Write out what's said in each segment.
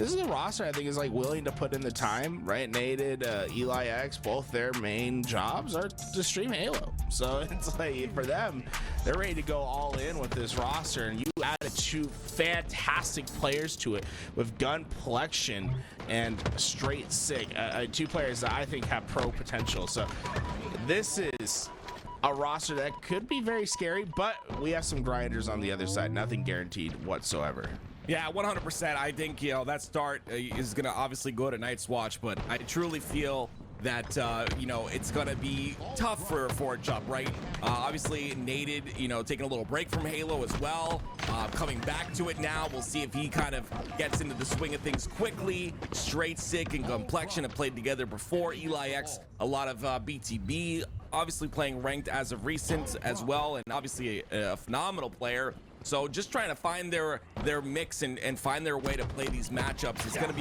this is a roster I think is like willing to put in the time, right? Naded, Eli X, both their main jobs are to stream Halo. So it's like for them, they're ready to go all in with this roster, and you added two fantastic players to it with Gunplexion and Straight Sick, two players that I think have pro potential. So this is a roster that could be very scary, but we have some grinders on the other side. Nothing guaranteed whatsoever. Yeah, 100%. I think, you know, that start is going to obviously go to Night's Watch, but I truly feel that, you know, it's going to be tough for Forge Up, right? Obviously, Naded, you know, taking a little break from Halo as well. Coming back to it now. We'll see if he kind of gets into the swing of things quickly. Straight Sick and Gunplexion have played together before. Eli X, a lot of BTB, obviously playing ranked as of recent as well, and obviously a phenomenal player. So just trying to find their mix and find their way to play these matchups. It's gonna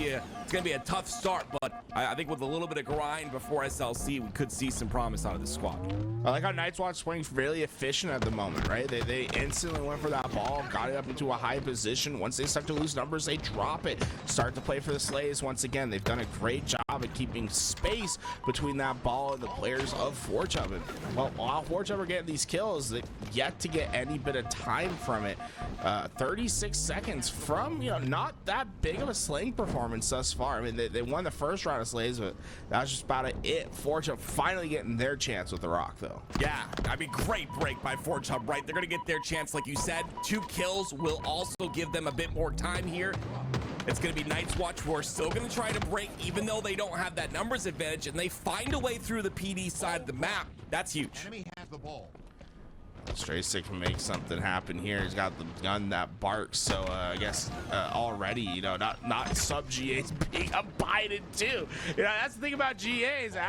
be a tough start, but I think with a little bit of grind before SLC, we could see some promise out of this squad. I like how Night's Watch swings really efficient at the moment, right? They instantly went for that ball, got it up into a high position. Once they start to lose numbers, they drop it, start to play for the Slays once again. They've done a great job at keeping space between that ball and the players of Forge Hub. And while Forge Hub are getting these kills, they've yet to get any bit of time from it. 36 seconds from, you know, not that big of a slaying performance thus far. I mean, they won the first round of Slays, but that's just about it. Forge Hub finally getting their chance with the Rock, though. Yeah, I mean, great break by Forge Hub, right? They're going to get their chance, like you said. 2 kills will also give them a bit more time here. It's going to be Night's Watch who are still going to try to break, even though they don't have that numbers advantage, and they find a way through the PD side of the map. That's huge. Enemy has the ball. Stray Sick can make something happen here. He's got the gun that barks, so I guess already, you know, not sub GA's being abided too. You know, that's the thing about GAs. It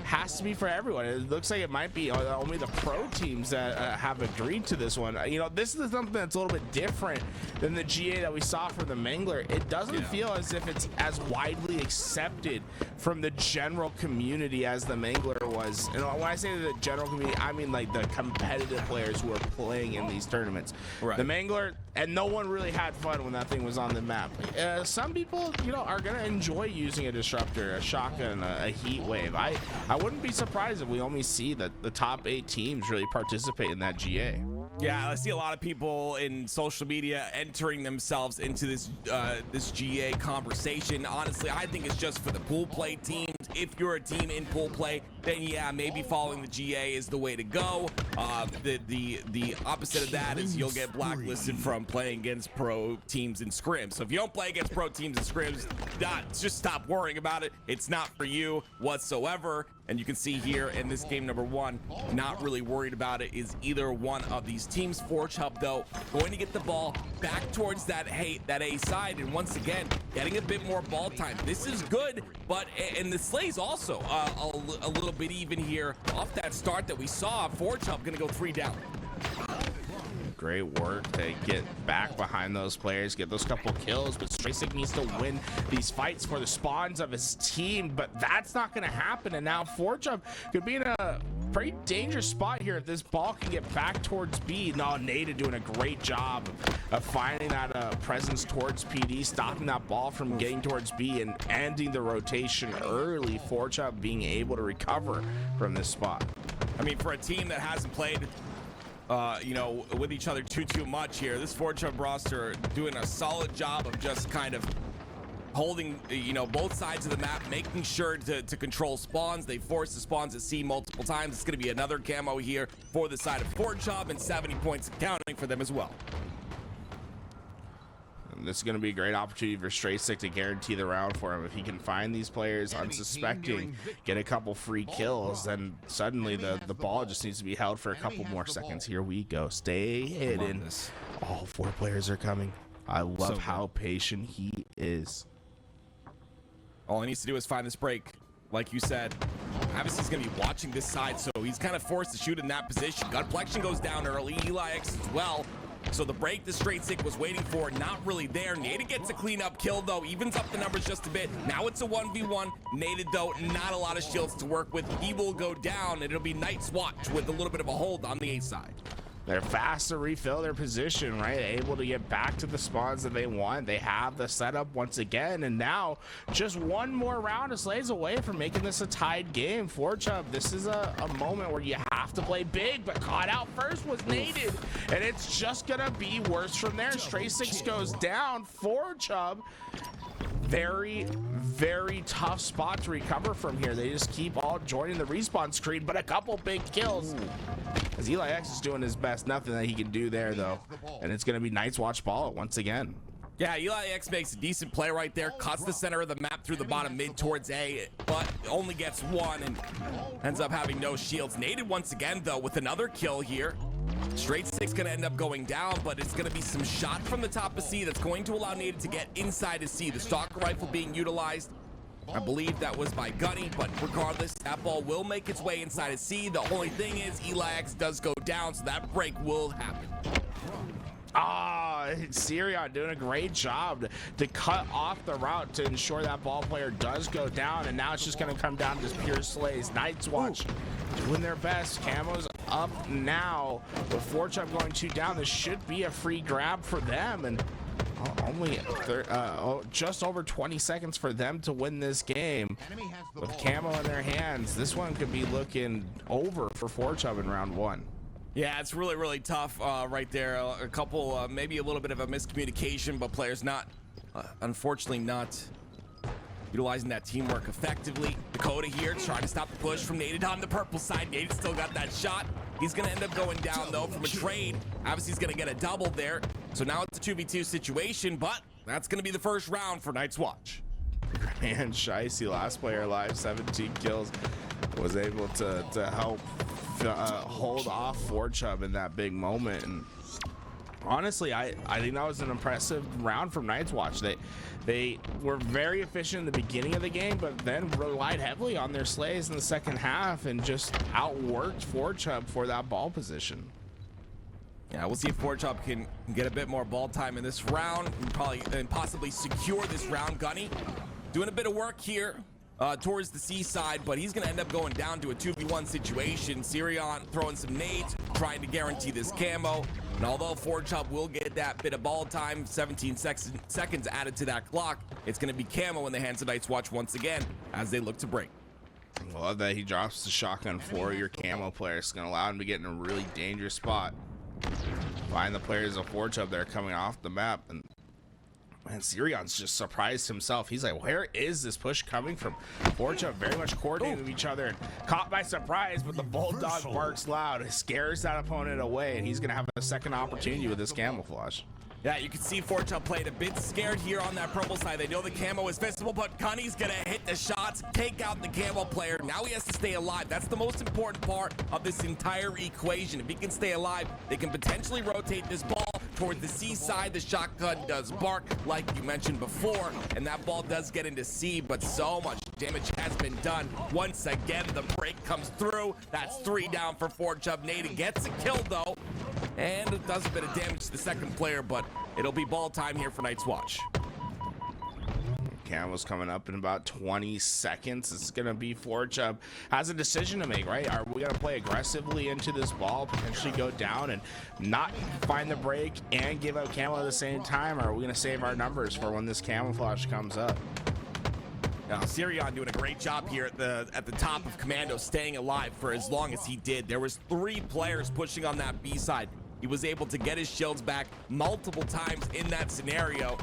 has to be for everyone. It looks like it might be only the pro teams that have agreed to this one. You know, this is something that's a little bit different than the GA that we saw for the Mangler. It doesn't feel as if it's as widely accepted from the general community as the Mangler was. And when I say the general community, I mean like the competitive players who are playing in these tournaments. Right. The Mangler, and no one really had fun when that thing was on the map. Some people, you know, are gonna enjoy using a disruptor, a shotgun, a heat wave. I wouldn't be surprised if we only see that the top 8 teams really participate in that GA. Yeah, I see a lot of people in social media entering themselves into this this GA conversation. Honestly, I think it's just for the pool play teams. If you're a team in pool play, then yeah, maybe following the GA is the way to go. The opposite of that is you'll get blacklisted from playing against pro teams in scrims. So if you don't play against pro teams in scrims, just stop worrying about it. It's not for you whatsoever. And you can see here in this game number 1, not really worried about it is either one of these teams. Forge Hub, though, going to get the ball back towards that A side, and once again, getting a bit more ball time. This is good, but and the Slays also a little bit even here off that start that we saw. Forge Hub going to go 3 down. Great work to get back behind those players, get those couple kills, but Stray Sick needs to win these fights for the spawns of his team, but that's not going to happen. And now Forge Hub could be in a pretty dangerous spot here if this ball can get back towards B. No, Naded doing a great job of finding that presence towards PD, stopping that ball from getting towards B and ending the rotation early. Forge Hub being able to recover from this spot. I mean, for a team that hasn't played you know, with each other too much here, this Forge Hub roster doing a solid job of just kind of holding, you know, both sides of the map, making sure to control spawns. They force the spawns at C multiple times. It's going to be another camo here for the side of Forge Hub, and 70 points counting for them as well. This is going to be a great opportunity for Stray Sick to guarantee the round for him. If he can find these players unsuspecting, get a couple free kills, then suddenly the ball just needs to be held for a couple more seconds. Here we go. Stay hidden. All 4 players are coming. I love how patient he is. All he needs to do is find this break. Like you said, obviously he's going to be watching this side, so he's kind of forced to shoot in that position. Gunplexion goes down early. Eli X as well. So the break the Straight Sick was waiting for, not really there. Naded gets a cleanup kill, though, evens up the numbers just a bit. Now it's a 1v1. Naded, though, not a lot of shields to work with. He will go down, and it'll be Night's Watch with a little bit of a hold on the A side. They're fast to refill their position, right? Able to get back to the spawns that they want. They have the setup once again, and now just one more round of Slays away from making this a tied game. For Chubb, this is a moment where you have to play big, but caught out first was Naded, and it's just gonna be worse from there. Stray 6 goes down for Chubb. Very, very tough spot to recover from here. They just keep all joining the respawn screen, but a couple big kills. As Eli X is doing his best, nothing that he can do there though. And it's gonna be Night's Watch ball once again. Yeah, Eli X makes a decent play right there, cuts the center of the map through the bottom mid towards A, but only gets one and ends up having no shields. Naded once again though with another kill here. Straight 6 gonna end up going down, but it's gonna be some shot from the top of C that's going to allow Naded to get inside of C. The stalker rifle being utilized, I believe that was by Gunny, but regardless, that ball will make its way inside of C. The only thing is Eli X does go down, so that break will happen. Sirion doing a great job to cut off the route to ensure that ball player does go down, and now it's just going to come down to just pure slays. Night's Watch doing their best. Camo's up now with Fortune going 2 down. This should be a free grab for them, and only just over 20 seconds for them to win this game. With Camo in their hands, this one could be looking over for Fortune in round 1. Yeah, it's really, really tough right there. A couple, maybe a little bit of a miscommunication, but players not, unfortunately, not utilizing that teamwork effectively. Dakota here trying to stop the push from Naded on the purple side. Naded still got that shot. He's going to end up going down, though, from a trade. Obviously, he's going to get a double there. So now it's a 2v2 situation, but that's going to be the first round for Night's Watch. And Shicey, last player alive, 17 kills, was able to help hold off Fortune in that big moment. And honestly, I think that was an impressive round from Night's Watch. They were very efficient in the beginning of the game, but then relied heavily on their slays in the second half and just outworked Fortune for that ball position. Yeah, we'll see if Fortune can get a bit more ball time in this round and possibly secure this round. Gunny doing a bit of work here towards the seaside, but he's gonna end up going down to a 2v1 situation. Sirion throwing some nades, trying to guarantee this camo. And although Fortune will get that bit of ball time, 17 seconds added to that clock, it's gonna be camo in the hands of Night's Watch once again as they look to break. I love that he drops the shotgun for your camo player. It's gonna allow him to get in a really dangerous spot. Find the players of Fortune there coming off the map, and man, Sirion's just surprised himself. He's like, where is this push coming from? Fortune very much coordinating with each other and caught by surprise, but the bulldog barks loud. It scares that opponent away, and he's gonna have a second opportunity with this camouflage. Yeah, you can see Fortune played a bit scared here on that purple side. They know the camo is visible, but Gunny's gonna hit the shots, take out the camo player. Now he has to stay alive. That's the most important part of this entire equation. If he can stay alive, they can potentially rotate this ball toward the C side. The shotgun does bark, like you mentioned before, and that ball does get into C, but so much damage has been done. Once again, the break comes through. That's 3 down for Fortune. Naded gets a kill, though, and it does a bit of damage to the second player, but it'll be ball time here for Night's Watch. Camo's coming up in about 20 seconds. It's gonna be Fortune has a decision to make, right? Are we gonna play aggressively into this ball, potentially go down and not find the break and give out camo at the same time, or are we gonna save our numbers for when this camouflage comes up? Now, Sirion doing a great job here at the top of Commando, staying alive for as long as he did. There was 3 players pushing on that B side. He was able to get his shields back multiple times in that scenario.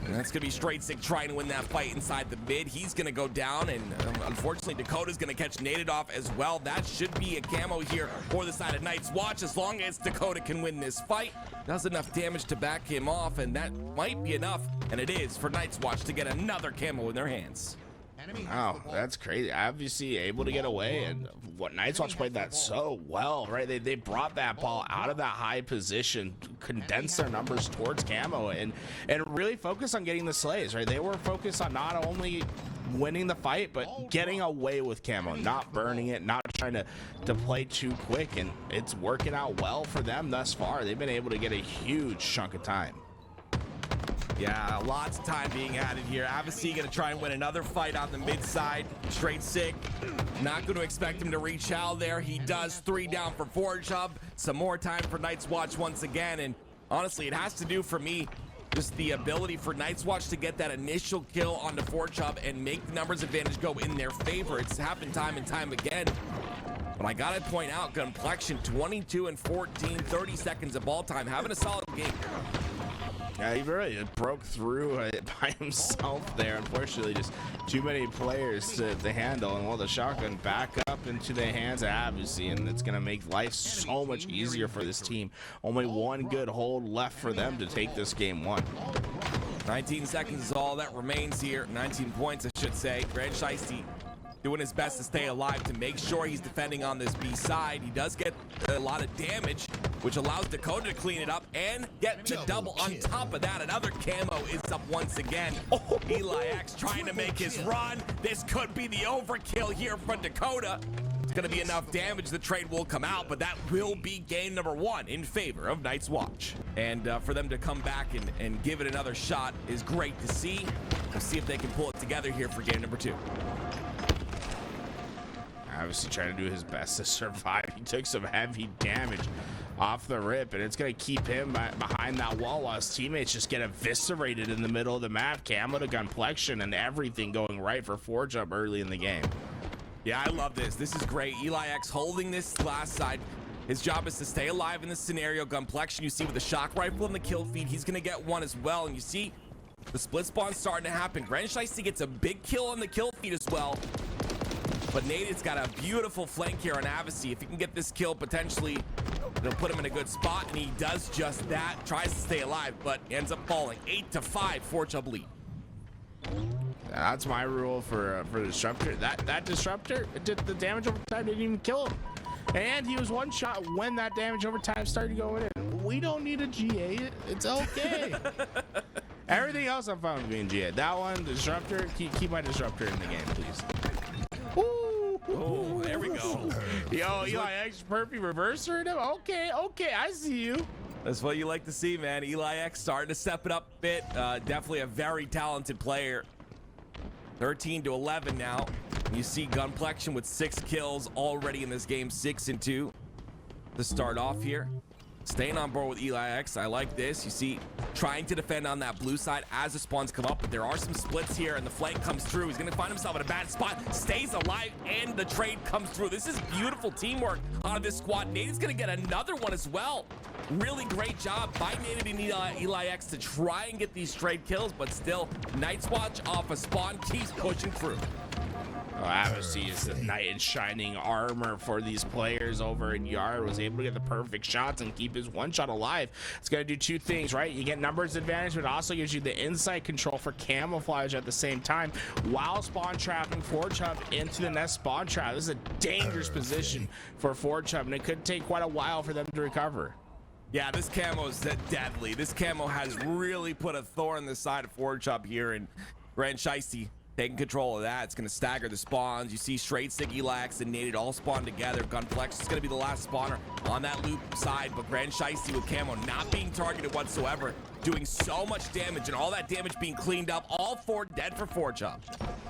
And that's going to be Straight Sick trying to win that fight inside the mid. He's going to go down, and unfortunately, Dakota's going to catch Naded off as well. That should be a camo here for the side of Night's Watch, as long as Dakota can win this fight. Does enough damage to back him off, and that might be enough, and it is for Night's Watch to get another camo in their hands. Wow, that's crazy. Obviously able to get away, and what Night's Watch played that so well, right? They brought that ball out of that high position, condensed their numbers towards camo, and really focused on getting the slays, right? They were focused on not only winning the fight, but getting away with camo, not burning it, not trying to play too quick, and it's working out well for them thus far. They've been able to get a huge chunk of time. Yeah, lots of time being added here. Avicii gonna try and win another fight on the mid side. Straight sick. Not going to expect him to reach out there. He does. 3 down for Forchub. Some more time for Night's Watch once again. And honestly, it has to do for me just the ability for Night's Watch to get that initial kill onto Forchub and make the numbers advantage go in their favor. It's happened time and time again. But I gotta point out, Gunplexion 22 and 14, 30 seconds of ball time, having a solid game. Yeah, he really broke through by himself there. Unfortunately, just too many players to handle. And the shotgun back up into the hands of Avicii, and it's going to make life so much easier for this team. Only one good hold left for them to take this game 1. 19 seconds is all that remains here. 19 points, I should say. Grand Shiesty doing his best to stay alive to make sure he's defending on this B side. He does get a lot of damage, which allows Dakota to clean it up and get the double on top of that. Another camo is up once again. Eli X trying to make his run. This could be the overkill here from Dakota. It's going to be enough damage. The trade will come out, but that will be game number 1 in favor of Night's Watch. And for them to come back and give it another shot is great to see. We'll see if they can pull it together here for game number 2. Obviously trying to do his best to survive. He took some heavy damage off the rip, and it's going to keep him behind that wall while his teammates just get eviscerated in the middle of the map. Camo to Gunplexion and everything going right for Forchub early in the game. Yeah, I love this. This is great. Eli X holding this last side. His job is to stay alive in this scenario. Gunplexion, you see with the shock rifle and the kill feed, he's going to get 1 as well. And you see the split spawn starting to happen. Grand Shiesty gets a big kill on the kill feed as well. But Naded's got a beautiful flank here on Avicii. If he can get this kill, potentially it'll put him in a good spot, and he does just that. Tries to stay alive, but ends up falling. 8-5, Forchub lead. That's my rule for the Disruptor. That Disruptor did the damage over time, didn't even kill him. And he was one shot when that damage over time started going in. We don't need a GA. It's okay. Everything else I'm fine with being GA. That one, Disruptor, keep my Disruptor in the game, please. Oh, there we go. Yo, Eli X perfect reverser in him. Okay, I see you. That's what you like to see, man. Eli X starting to step it up a bit. Definitely a very talented player. 13-11 now. You see Gunplexion with 6 kills already in this game, 6-2 to start off here. Staying on board with Eli X. I like this. You see, trying to defend on that blue side as the spawns come up, but there are some splits here, and the flank comes through. He's going to find himself in a bad spot, stays alive, and the trade comes through. This is beautiful teamwork out of this squad. Naded's going to get another one as well. Really great job by Naded and Eli X to try and get these trade kills, but still, Night's Watch off a spawn keeps pushing through. Avicii is the knight in shining armor for these players over in Yard. Was able to get the perfect shots and keep his 1 shot alive. It's going to do 2 things, right? You get numbers advantage, but it also gives you the insight control for camouflage at the same time while spawn trapping Forchub into the nest spawn trap. This is a dangerous position for Forchub, and it could take quite a while for them to recover. Yeah, this camo is deadly. This camo has really put a thorn in the side of Forchub here, and Grand Shiesty taking control of that. It's going to stagger the spawns. You see Straight Sig, Eli X, and Naded all spawn together. Gunplex is going to be the last spawner on that loop side, but Grand Shiesty with camo not being targeted whatsoever, doing so much damage, and all that damage being cleaned up. All 4 dead for Forchub.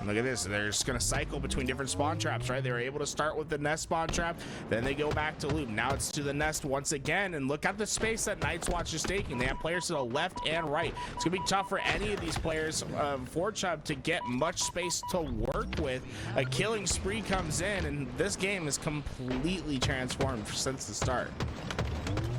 Look at this. They're just going to cycle between different spawn traps, right? They were able to start with the nest spawn trap, then they go back to loop. Now it's to the nest once again, and look at the space that Night's Watch is taking. They have players to the left and right. It's going to be tough for any of these players, Forchub, to get much space to work with. A killing spree comes in, and this game is completely transformed since the start.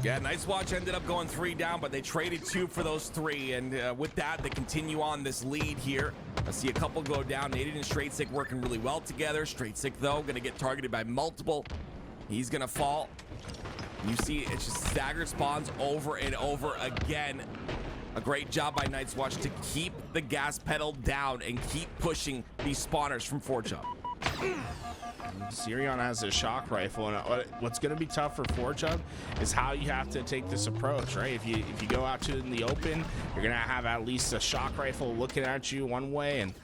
Yeah, Night's Watch ended up going 3 down, but they traded 2 for those 3, and with that, they continue on this lead here. I see a couple go down. Naded and Straight Sick working really well together. Straight Sick, though, going to get targeted by multiple. He's going to fall. You see, it's just staggered spawns over and over again. A great job by Night's Watch to keep the gas pedal down and keep pushing these spawners from Forchub. Sirion has a shock rifle, and what's going to be tough for Forchub is how you have to take this approach, right? If you go out to in the open, you're going to have at least a shock rifle looking at you one way, and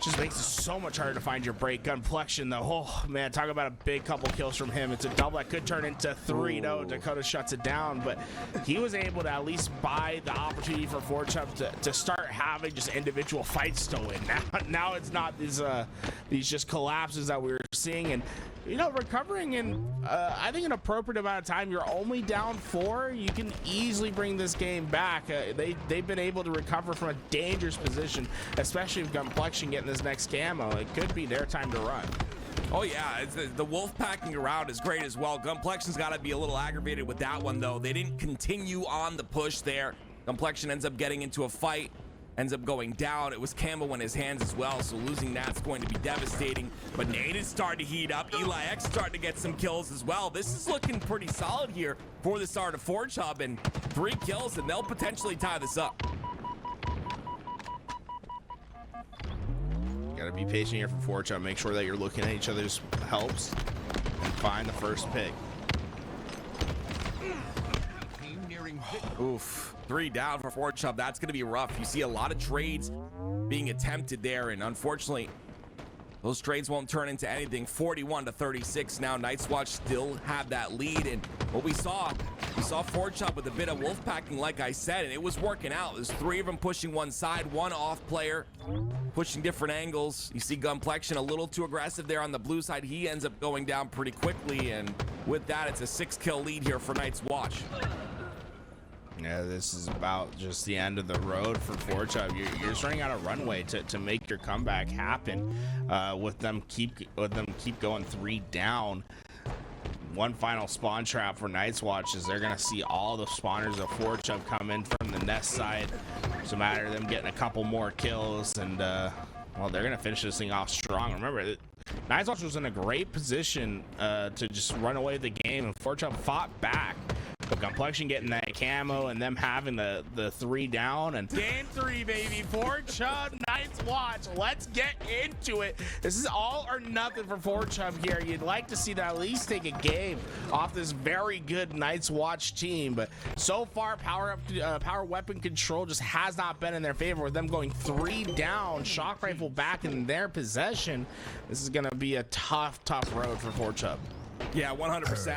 Just makes it so much harder to find your break. Gunplexion, though, oh man, talk about a big couple kills from him. It's a double that could turn into 3. No, Dakota shuts it down, but he was able to at least buy the opportunity for Forchub to start having just individual fights to win. Now it's not these just collapses that we were seeing, and you know, recovering in I think an appropriate amount of time. You're only down 4. You can easily bring this game back. They've been able to recover from a dangerous position, especially with Gunplexion getting this next camo. It could be their time to run. Oh yeah, it's the wolf packing around is great as well. Gunplexion's got to be a little aggravated with that one though. They didn't continue on the push there. Gunplexion ends up getting into a fight, ends up going down. It was camo in his hands as well, so losing that's going to be devastating. But Naded starting to heat up. Eli X starting to get some kills as well. This is looking pretty solid here for the start of Forge Hub, and 3 kills, and they'll potentially tie this up. Gotta be patient here for Forge. Make sure that you're looking at each other's helps and find the first pick. Oof, 3 down for Forge Hub. That's going to be rough. You see a lot of trades being attempted there, and unfortunately, those trades won't turn into anything. 41-36 now. Night's Watch still have that lead, and what we saw Forge Hub with a bit of wolf packing, like I said, and it was working out. There's 3 of them pushing one side, 1 off player, pushing different angles. You see Gunplexion a little too aggressive there on the blue side. He ends up going down pretty quickly, and with that, it's a 6-kill lead here for Night's Watch. Yeah, this is about just the end of the road for Forge Hub. You're just running out of runway to make your comeback happen. With them keep going 3 down. One final spawn trap for Night's Watch is they're gonna see all the spawners of Forge Hub come in from the nest side. It's a matter of them getting a couple more kills, and well, they're gonna finish this thing off strong. Remember, Night's Watch was in a great position to just run away with the game, and Forge Hub fought back. But Gunplexion getting that camo and them having the 3 down, and game 3, baby. Forge Hub, Night's Watch. Let's get into it. This is all or nothing for Forge Hub here. You'd like to see them at least take a game off this very good Night's Watch team, but so far power weapon control just has not been in their favor, with them going 3 down. Shock rifle back in their possession. This is gonna be a tough road for Forge Hub. Yeah, 100%.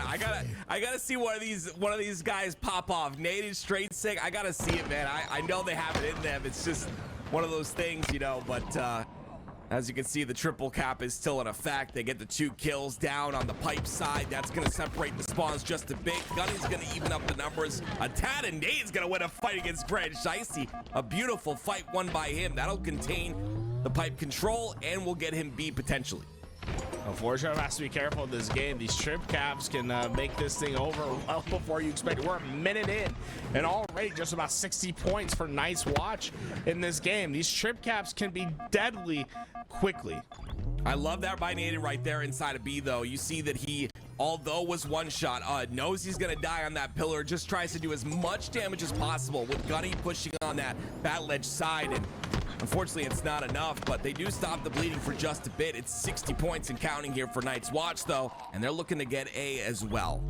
I gotta see one of these guys pop off. Naded straight sick. I gotta see it, man. I know they have it in them. It's just one of those things, you know. But as you can see, the triple cap is still in effect. They get the 2 kills down on the pipe side. That's gonna separate the spawns just a bit. Gunny's gonna even up the numbers a tad, and Nade's gonna win a fight against Grand Shiesty. A beautiful fight won by him. That'll contain the pipe control and will get him B potentially. Unfortunately, has to be careful of this game. These trip caps can make this thing over well before you expect it. We're a minute in, and already just about 60 points for Night's Watch in this game. These trip caps can be deadly quickly. I love that by Naded right there inside of B, though. You see that he, although was one shot, knows he's gonna die on that pillar, just tries to do as much damage as possible with Gunny pushing on that battle edge side, and unfortunately it's not enough, but they do stop the bleeding for just a bit. It's 60 points and counting here for Night's Watch, though, and they're looking to get A as well.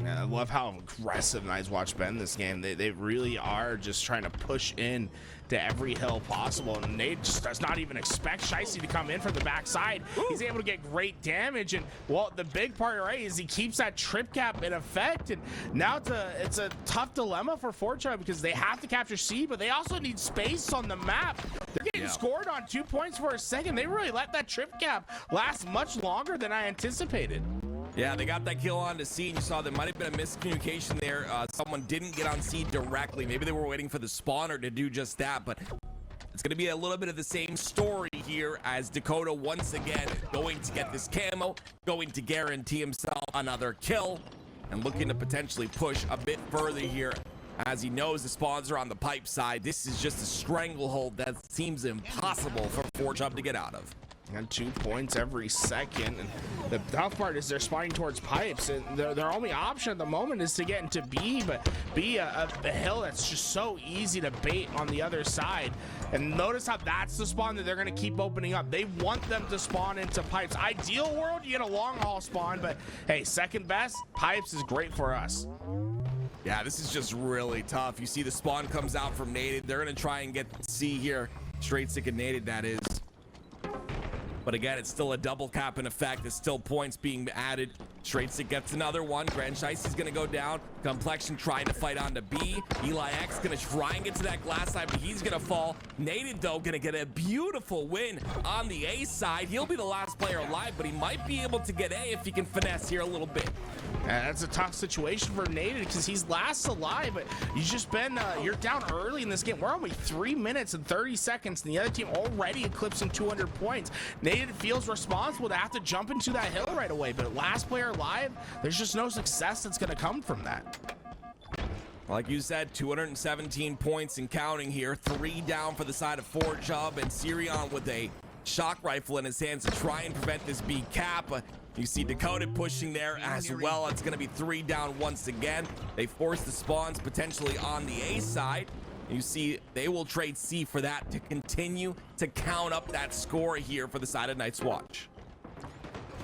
Yeah, I love how aggressive Night's Watch been this game. They really are just trying to push in to every hill possible, and Nate just does not even expect Shiesty to come in from the backside. He's able to get great damage, and well, the big part, right, is he keeps that trip cap in effect, and now it's a tough dilemma for Forge Hub because they have to capture C, but they also need space on the map. They're getting scored on 2 points for a second. They really let that trip cap last much longer than I anticipated. Yeah, they got that kill on to C, and you saw there might have been a miscommunication there. Someone didn't get on C directly. Maybe they were waiting for the spawner to do just that, but it's going to be a little bit of the same story here as Dakota once again going to get this camo, going to guarantee himself another kill, and looking to potentially push a bit further here as he knows the spawns are on the pipe side. This is just a stranglehold that seems impossible for Forge Hub to get out of. And 2 points every second, and the tough part is they're spawning towards pipes, and their only option at the moment is to get into B, but B, a hill that's just so easy to bait on the other side. And notice how that's the spawn that they're going to keep opening up. They want them to spawn into pipes. Ideal world, you get a long haul spawn, but hey, second best, pipes is great for us. Yeah, this is just really tough. You see the spawn comes out from Naded. They're going to try and get C here. Straight stick and Naded, that is. but again, it's still a double cap in effect. There's still points being added. Straight Stick gets another one. Grand Shicey's gonna go down. Complexion trying to fight on to B. Eli X gonna try and get to that glass side, but he's gonna fall. Naded, though, gonna get a beautiful win on the A side. He'll be the last player alive, but he might be able to get A if he can finesse here a little bit. That's a tough situation for Naded because he's last alive, but you've just been, you're down early in this game. We're only 3 minutes and 30 seconds, and the other team already eclipsing 200 points. Naded feels responsible to have to jump into that hill right away, but last player alive, there's just no success that's going to come from that. Like you said, 217 points and counting here. 3 down for the side of Forge Hub, and Sirion with a shock rifle in his hands to try and prevent this B cap. You see Dakota pushing there as well. It's going to be 3 down once again. They force the spawns potentially on the A side. You see they will trade C for that to continue to count up that score here for the side of Night's Watch.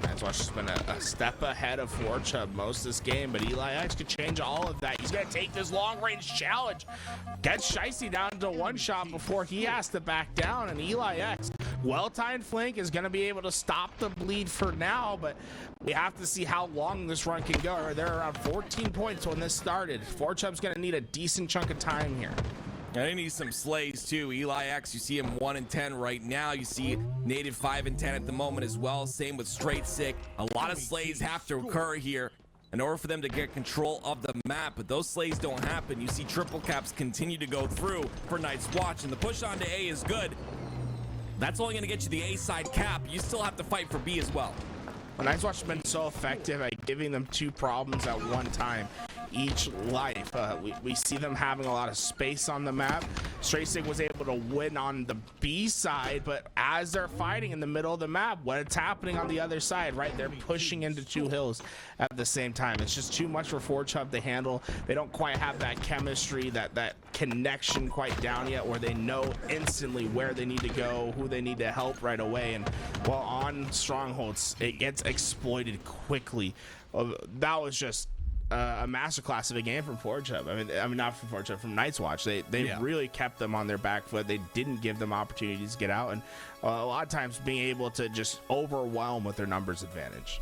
Night's Watch has been a step ahead of Forge Hub most of this game, but Eli X could change all of that. He's going to take this long-range challenge, get Shicey down to 1 shot before he has to back down, and Eli X, well-timed flank, is going to be able to stop the bleed for now, but we have to see how long this run can go. They're around 14 points when this started. Forge Hub's going to need a decent chunk of time here. And he needs some slays too. Eli X, you see him 1 and 10 right now. You see Native 5 and 10 at the moment as well. Same with Straight Sick. A lot of slays have to occur here in order for them to get control of the map, but those slays don't happen. You see triple caps continue to go through for Night's Watch, and the push on to A is good. That's only going to get you the A side cap. You still have to fight for B as well. Well, Night's Watch has been so effective at giving them 2 problems at one time each life. We see them having a lot of space on the map. Straight Stick was able to win on the B side, but as they're fighting in the middle of the map, what's happening on the other side, right? They're pushing into 2 hills at the same time. It's just too much for Forge Hub to handle. They don't quite have that chemistry, that connection quite down yet, where they know instantly where they need to go, who they need to help right away. And while on Strongholds, it gets exploited quickly. That was just a masterclass of a game from Forge Hub. I mean not from Forge Hub, from Night's Watch. They really kept them on their back foot. They didn't give them opportunities to get out, and a lot of times being able to just overwhelm with their numbers advantage.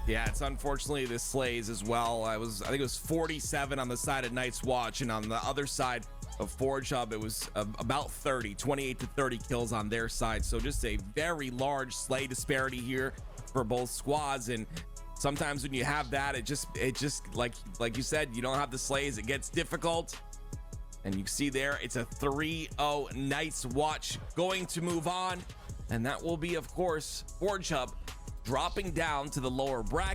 Yeah, it's unfortunately the slays as well. I think it was 47 on the side of Night's Watch, and on the other side of Forge Hub, it was about 28 to 30 kills on their side. So just a very large slay disparity here for both squads. And sometimes when you have that, it just like you said, you don't have the slays, it gets difficult. And you see there, it's a 3-0 Night's Watch going to move on, and that will be, of course, Forge Hub dropping down to the lower bracket.